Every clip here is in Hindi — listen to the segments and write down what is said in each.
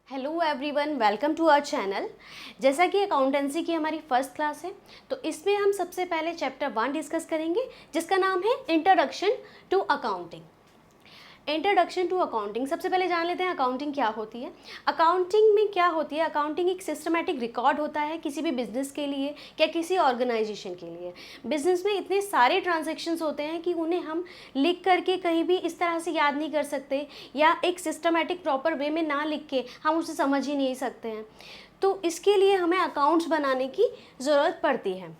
Hello everyone, welcome to our channel. जैसा कि अकाउंटेंसी की हमारी फर्स्ट क्लास है, तो इसमें हम सबसे पहले चैप्टर 1 डिस्कस करेंगे, जिसका नाम है introduction to accounting. Introduction to accounting, सबसे पहले जान लेते हैं अकाउंटिंग क्या होती है। अकाउंटिंग में क्या होती है? अकाउंटिंग एक सिस्टमैटिक रिकॉर्ड होता है किसी भी बिजनेस के लिए या किसी ऑर्गेनाइजेशन के लिए। बिजनेस में इतने सारे ट्रांजैक्शंस होते हैं कि उन्हें हम लिख करके कहीं भी इस तरह से याद नहीं कर सकते, या एक सिस्टमैटिक प्रॉपर वे में ना लिख के हम उसे समझ ही नहीं सकते हैं। तो इसके लिए हमें अकाउंट्स बनाने की ज़रूरत पड़ती है।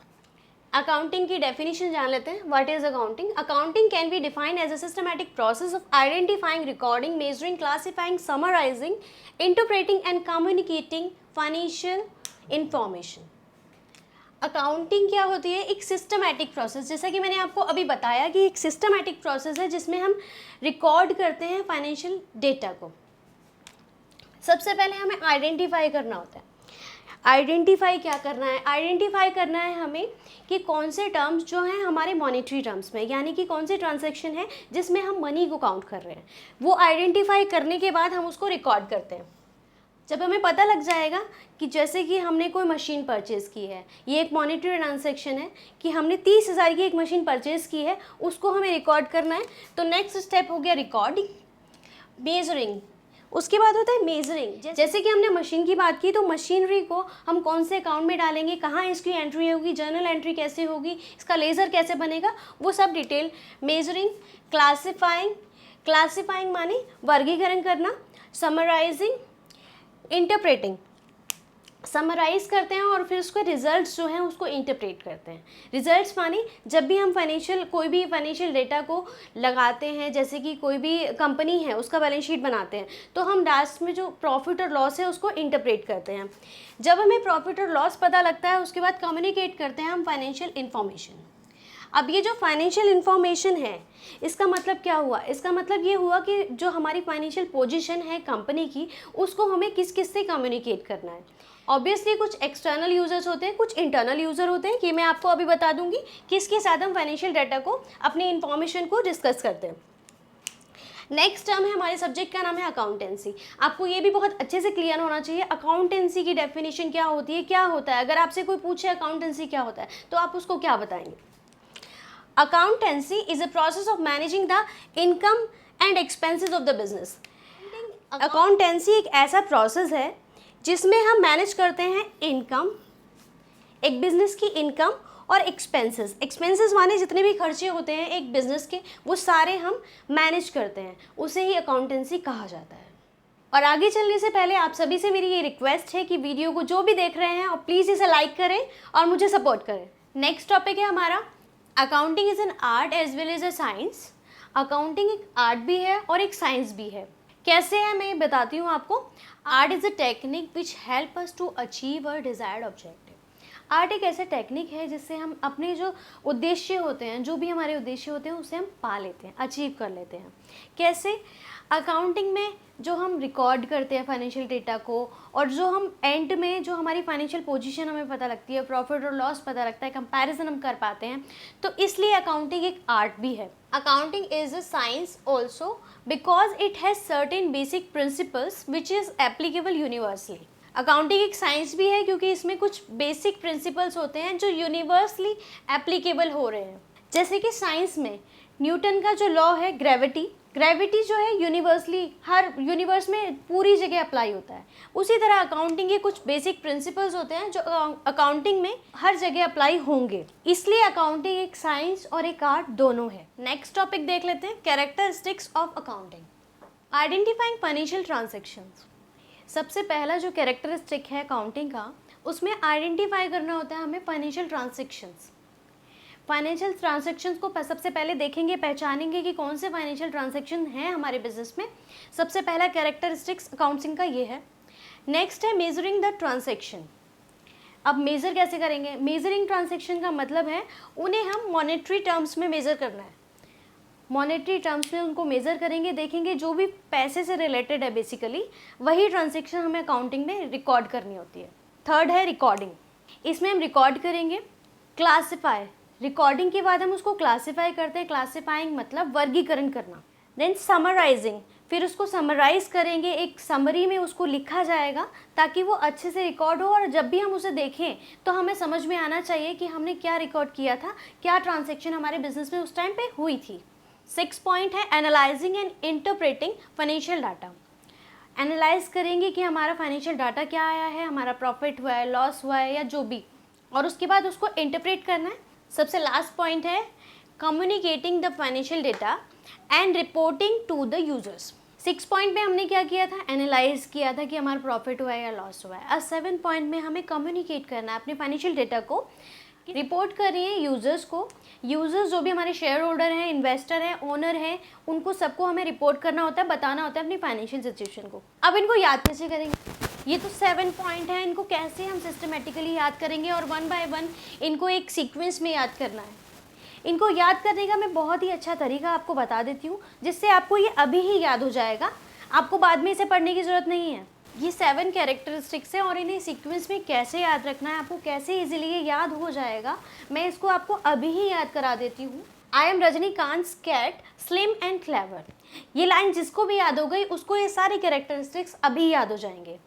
अकाउंटिंग की डेफिनेशन जान लेते हैं। What is accounting? Accounting can be defined as a systematic process of identifying, recording, measuring, classifying, summarising, interpreting and communicating financial information. Accounting क्या होती है? एक सिस्टमैटिक प्रोसेस, जैसा कि मैंने आपको अभी बताया कि एक सिस्टमैटिक प्रोसेस है जिसमें हम रिकॉर्ड करते हैं फाइनेंशियल डेटा को। सबसे पहले हमें आइडेंटिफाई करना होता है। आइडेंटिफाई क्या करना है? आइडेंटिफाई करना है हमें कि कौन से टर्म्स जो हैं हमारे मॉनेटरी टर्म्स में, यानी कि कौन से ट्रांजैक्शन है जिसमें हम मनी को काउंट कर रहे हैं। वो आइडेंटिफाई करने के बाद हम उसको रिकॉर्ड करते हैं। जब हमें पता लग जाएगा कि जैसे कि हमने कोई मशीन परचेज़ की है, ये एक मॉनेटरी ट्रांजैक्शन है कि हमने 30,000 की एक मशीन परचेज़ की है, उसको हमें रिकॉर्ड करना है। तो नेक्स्ट स्टेप हो गया रिकॉर्डिंग। मेजरिंग, उसके बाद होता है मेजरिंग। जैसे कि हमने मशीन की बात की, तो मशीनरी को हम कौन से अकाउंट में डालेंगे, कहाँ इसकी एंट्री होगी, जर्नल एंट्री कैसे होगी, इसका लेज़र कैसे बनेगा, वो सब डिटेल। मेजरिंग, क्लासिफाइंग, क्लासिफाइंग माने वर्गीकरण करना, समराइजिंग, इंटरप्रेटिंग, समराइज़ करते हैं और फिर उसके रिजल्ट्स जो हैं उसको इंटरप्रेट करते हैं। रिजल्ट्स माने जब भी हम कोई भी फाइनेंशियल डेटा को लगाते हैं, जैसे कि कोई भी कंपनी है उसका बैलेंस शीट बनाते हैं, तो हम लास्ट में जो प्रॉफिट और लॉस है उसको इंटरप्रेट करते हैं। जब हमें प्रॉफिट और लॉस पता लगता है, उसके बाद कम्युनिकेट करते हैं हम फाइनेंशियल इन्फॉर्मेशन। अब ये जो फाइनेंशियल इन्फॉर्मेशन है, इसका मतलब क्या हुआ? इसका मतलब ये हुआ कि जो हमारी फाइनेंशियल पोजीशन है कंपनी की, उसको हमें किस किस से कम्युनिकेट करना है। ऑब्वियसली कुछ एक्सटर्नल यूजर्स होते हैं, कुछ इंटरनल यूज़र होते हैं। कि मैं आपको अभी बता दूंगी किसके साथ हम फाइनेंशियल डाटा को, अपनी इन्फॉर्मेशन को डिस्कस करते हैं। नेक्स्ट टर्म है हमारे सब्जेक्ट का, नाम है अकाउंटेंसी। आपको ये भी बहुत अच्छे से क्लियर होना चाहिए अकाउंटेंसी की डेफिनेशन क्या होती है, क्या होता है। अगर आपसे कोई पूछे अकाउंटेंसी क्या होता है, तो आप उसको क्या बताएंगे? Accountancy is a process of managing the income and expenses of the business. Accountancy एक ऐसा प्रोसेस है जिसमें हम मैनेज करते हैं इनकम, एक बिजनेस की इनकम, और एक्सपेंसेस। एक्सपेंसेस माने जितने भी खर्चे होते हैं एक बिजनेस के, वो सारे हम मैनेज करते हैं, उसे ही अकाउंटेंसी कहा जाता है। और आगे चलने से पहले आप सभी से मेरी ये रिक्वेस्ट है कि वीडियो को जो भी देख रहे हैं, और प्लीज़ इसे लाइक करें और मुझे सपोर्ट करें। नेक्स्ट टॉपिक है हमारा accounting is an art as well as a science. Accounting एक आर्ट भी है और एक साइंस भी है। कैसे है मैं बताती हूँ आपको। Art is a technique which help us to achieve a desired objective. Art एक ऐसा टेक्निक है जिससे हम अपने जो उद्देश्य होते हैं, जो भी हमारे उद्देश्य होते हैं, उसे हम पा लेते हैं, अचीव कर लेते हैं। कैसे? अकाउंटिंग में जो हम रिकॉर्ड करते हैं फाइनेंशियल डेटा को, और जो हम एंड में जो हमारी फाइनेंशियल पोजीशन हमें पता लगती है, प्रॉफिट और लॉस पता लगता है, कंपैरिजन हम कर पाते हैं, तो इसलिए अकाउंटिंग एक आर्ट भी है। Accounting is a science also because it has certain basic principles which is applicable universally. Accounting एक साइंस भी है क्योंकि इसमें कुछ बेसिक प्रिंसिपल्स होते हैं जो यूनिवर्सली एप्लीकेबल हो रहे हैं। जैसे कि साइंस में न्यूटन का जो लॉ है ग्रेविटी, ग्रेविटी जो है यूनिवर्सली हर यूनिवर्स में पूरी जगह अप्लाई होता है। उसी तरह अकाउंटिंग के कुछ बेसिक प्रिंसिपल्स होते हैं जो अकाउंटिंग में हर जगह अप्लाई होंगे। इसलिए अकाउंटिंग एक साइंस और एक आर्ट दोनों है। नेक्स्ट टॉपिक देख लेते हैं, characteristics of accounting. Identifying financial transactions. सबसे पहला जो कैरेक्टरिस्टिक है अकाउंटिंग का, उसमें आइडेंटिफाई करना होता है हमें फाइनेंशियल ट्रांजेक्शंस। फाइनेंशियल ट्रांजैक्शंस को सबसे पहले देखेंगे, पहचानेंगे कि कौन से फाइनेंशियल ट्रांजैक्शन हैं हमारे बिजनेस में। सबसे पहला कैरेक्टरिस्टिक्स अकाउंटिंग का ये है। नेक्स्ट है मेजरिंग द ट्रांजैक्शन। अब मेज़र कैसे करेंगे? मेजरिंग ट्रांजैक्शन का मतलब है उन्हें हम मॉनेटरी टर्म्स में मेज़र करना है। मॉनेटरी टर्म्स में उनको मेज़र करेंगे, देखेंगे जो भी पैसे से रिलेटेड है बेसिकली, वही ट्रांजैक्शन हमें अकाउंटिंग में रिकॉर्ड करनी होती है। थर्ड है रिकॉर्डिंग। इसमें हम रिकॉर्ड करेंगे। क्लासिफाई, रिकॉर्डिंग के बाद हम उसको क्लासिफाई करते हैं। क्लासिफाइंग मतलब वर्गीकरण करना। देन समराइजिंग, फिर उसको समराइज़ करेंगे, एक समरी में उसको लिखा जाएगा ताकि वो अच्छे से रिकॉर्ड हो, और जब भी हम उसे देखें तो हमें समझ में आना चाहिए कि हमने क्या रिकॉर्ड किया था, क्या ट्रांजैक्शन हमारे बिजनेस में उस टाइम पे हुई थी। 6 पॉइंट है analysing and interpreting financial data. Analyse करेंगे कि हमारा फाइनेंशियल डाटा क्या आया है, हमारा प्रॉफिट हुआ है, लॉस हुआ है या जो भी, और उसके बाद उसको इंटरप्रेट करना है। सबसे लास्ट पॉइंट है communicating the financial data and reporting to the users. 6 point में हमने क्या किया था, एनालाइज किया था कि हमारा प्रॉफिट हुआ है या लॉस हुआ है। और 7 पॉइंट में हमें कम्युनिकेट करना है अपने फाइनेंशियल डेटा को, रिपोर्ट कर रही है यूज़र्स को। यूज़र्स जो भी हमारे शेयर होल्डर हैं, इन्वेस्टर हैं, ओनर हैं, उनको सबको हमें रिपोर्ट करना होता है, बताना होता है अपनी फाइनेंशियल सिचुएशन को। अब इनको याद कैसे करेंगे, ये तो 7 पॉइंट हैं, इनको कैसे हम सिस्टमेटिकली याद करेंगे और 1 बाय 1 इनको एक सीक्वेंस में याद करना है। इनको याद करने का मैं बहुत ही अच्छा तरीका आपको बता देती हूँ, जिससे आपको ये अभी ही याद हो जाएगा, आपको बाद में इसे पढ़ने की ज़रूरत नहीं है। ये 7 कैरेक्टरिस्टिक्स हैं और इन्हें सीक्वेंस में कैसे याद रखना है, आपको कैसे इजीली ये याद हो जाएगा, मैं इसको आपको अभी ही याद करा देती हूँ। I am Rajinikanth cat slim and clever. ये लाइन जिसको भी याद हो गई उसको ये सारे कैरेक्टरिस्टिक्स अभी याद हो जाएंगे।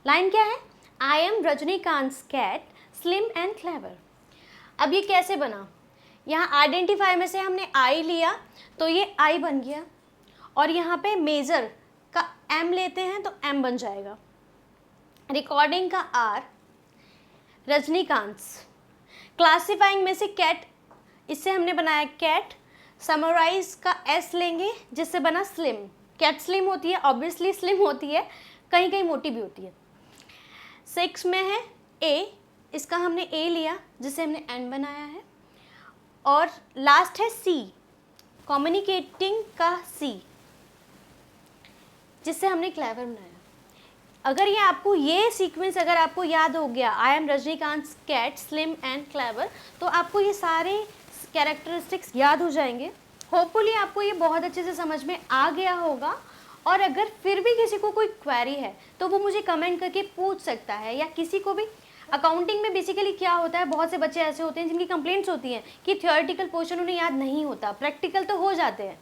लाइन क्या है, I am Rajinikanth cat slim and clever. अब ये कैसे बना, यहाँ आइडेंटिफाई में से हमने आई लिया तो ये आई बन गया, और यहाँ पे मेजर का एम लेते हैं तो एम बन जाएगा, रिकॉर्डिंग का आर, रजनीकांत, क्लासिफाइंग में से कैट, इससे हमने बनाया कैट, समराइज का एस लेंगे जिससे बना स्लिम। कैट स्लिम होती है, ऑब्वियसली स्लिम होती है, कहीं कहीं मोटी भी होती है। 6 में है ए, इसका हमने ए लिया जिससे हमने एन बनाया है, और लास्ट है सी, कम्युनिकेटिंग का सी, जिससे हमने क्लेवर बनाया। अगर ये आपको ये सीक्वेंस अगर आपको याद हो गया, I am Rajinikanth cat slim and clever, तो आपको ये सारे कैरेक्टरिस्टिक्स याद हो जाएंगे। होपफुली आपको ये बहुत अच्छे से समझ में आ गया होगा, और अगर फिर भी किसी को कोई क्वेरी है तो वो मुझे कमेंट करके पूछ सकता है, या किसी को भी। अकाउंटिंग में बेसिकली क्या होता है, बहुत से बच्चे ऐसे होते हैं जिनकी कंप्लेंट्स होती हैं कि थियोरेटिकल पोर्शन उन्हें याद नहीं होता, प्रैक्टिकल तो हो जाते हैं,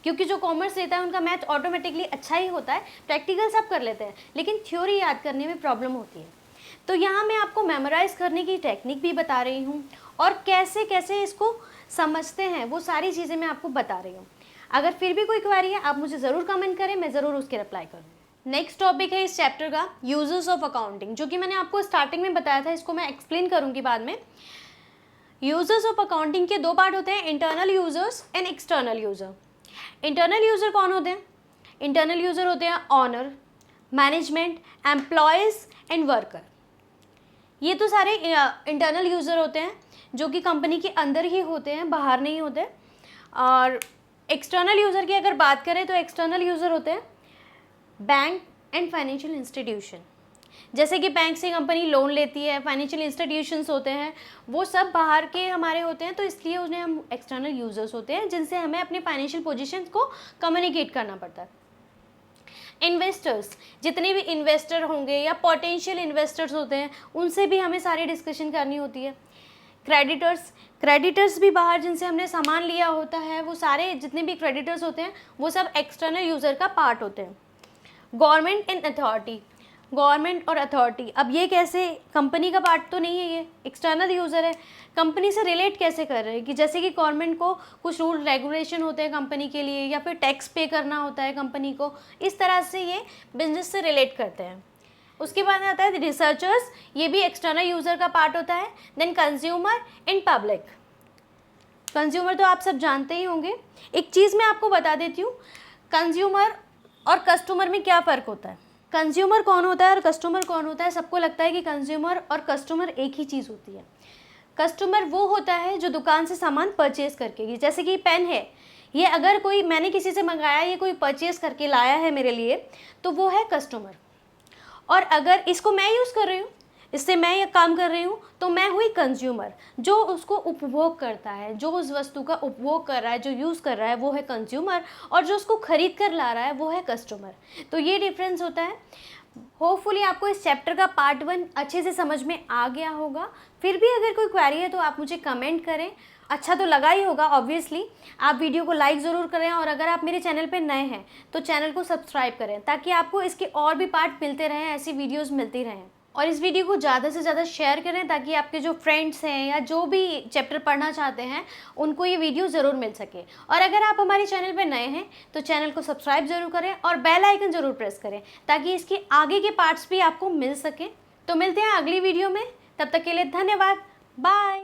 क्योंकि जो कॉमर्स लेता है उनका मैथ ऑटोमेटिकली अच्छा ही होता है, प्रैक्टिकल सब कर लेते हैं, लेकिन थ्योरी याद करने में प्रॉब्लम होती है। तो यहाँ मैं आपको मेमोराइज़ करने की टेक्निक भी बता रही हूँ, और कैसे कैसे इसको समझते हैं वो सारी चीज़ें मैं आपको बता रही हूँ। अगर फिर भी कोई क्वेरी है आप मुझे ज़रूर कमेंट करें, मैं ज़रूर उसके रिप्लाई करूँ। नेक्स्ट टॉपिक है इस चैप्टर का यूजर्स ऑफ अकाउंटिंग, जो कि मैंने आपको स्टार्टिंग में बताया था, इसको मैं एक्सप्लेन करूँगी बाद में। यूजर्स ऑफ अकाउंटिंग के 2 पार्ट होते हैं, internal users and external user. Internal user कौन होते हैं, इंटरनल यूज़र होते हैं owner, management, employees and worker. ये तो सारे इंटरनल यूज़र होते हैं जो कि कंपनी के अंदर ही होते हैं, बाहर नहीं होते। और एक्सटर्नल यूज़र की अगर बात करें तो एक्सटर्नल यूज़र होते हैं बैंक एंड फाइनेंशियल इंस्टीट्यूशन। जैसे कि बैंक से कंपनी लोन लेती है, फाइनेंशियल इंस्टीट्यूशंस होते हैं, वो सब बाहर के हमारे होते हैं, तो इसलिए उन्हें हम एक्सटर्नल यूजर्स होते हैं, जिनसे हमें अपनी फाइनेंशियल पोजीशंस को कम्युनिकेट करना पड़ता है। इन्वेस्टर्स, जितने भी इन्वेस्टर होंगे या पोटेंशियल इन्वेस्टर्स होते हैं, उनसे भी हमें सारी डिस्कशन करनी होती है। क्रेडिटर्स, क्रेडिटर्स भी बाहर जिनसे हमने सामान लिया होता है, वो सारे जितने भी क्रेडिटर्स होते हैं वो सब एक्सटर्नल यूज़र का पार्ट होते हैं। गवर्नमेंट एंड अथॉरिटी, गवर्नमेंट और अथॉरिटी, अब ये कैसे, कंपनी का पार्ट तो नहीं है, ये एक्सटर्नल यूज़र है, कंपनी से रिलेट कैसे कर रहे हैं, कि जैसे कि गवर्नमेंट को कुछ रूल रेगुलेशन होते हैं कंपनी के लिए, या फिर टैक्स पे करना होता है कंपनी को, इस तरह से ये बिजनेस से रिलेट करते हैं। उसके बाद आता है रिसर्चर्स, ये भी एक्सटर्नल यूज़र का पार्ट होता है। Then consumer and public, consumer तो आप सब जानते ही होंगे। एक चीज़ मैं आपको बता देती हूँ, कंज्यूमर और कस्टमर में क्या फ़र्क होता है। कंज्यूमर कौन होता है और कस्टमर कौन होता है, सबको लगता है कि कंज्यूमर और कस्टमर एक ही चीज़ होती है। कस्टमर वो होता है जो दुकान से सामान परचेज़ करके, जैसे कि पेन है, ये अगर कोई मैंने किसी से मंगाया, ये कोई परचेज़ करके लाया है मेरे लिए, तो वो है कस्टमर। और अगर इसको मैं यूज़ कर रही हूँ, इससे मैं ये काम कर रही हूँ, तो मैं हुई कंज्यूमर, जो उसको उपभोग करता है, जो उस वस्तु का उपभोग कर रहा है, जो यूज़ कर रहा है, वो है कंज्यूमर, और जो उसको ख़रीद कर ला रहा है वो है कस्टमर। तो ये डिफरेंस होता है। होपफुली आपको इस चैप्टर का पार्ट 1 अच्छे से समझ में आ गया होगा। फिर भी अगर कोई क्वेरी है तो आप मुझे कमेंट करें। अच्छा तो लगा ही होगा ऑब्वियसली। आप वीडियो को लाइक ज़रूर करें और अगर आप मेरे चैनल पे नए हैं तो चैनल को सब्सक्राइब करें ताकि आपको इसके और भी पार्ट मिलते रहें, ऐसी वीडियोस मिलती रहें। और इस वीडियो को ज़्यादा से ज़्यादा शेयर करें ताकि आपके जो फ्रेंड्स हैं या जो भी चैप्टर पढ़ना चाहते हैं उनको ये वीडियो ज़रूर मिल सके। और अगर आप हमारे चैनल पर नए हैं तो चैनल को सब्सक्राइब ज़रूर करें और बेल आइकन ज़रूर प्रेस करें ताकि इसके आगे के पार्ट्स भी आपको मिल सकें। तो मिलते हैं अगली वीडियो में, तब तक के लिए धन्यवाद, बाय।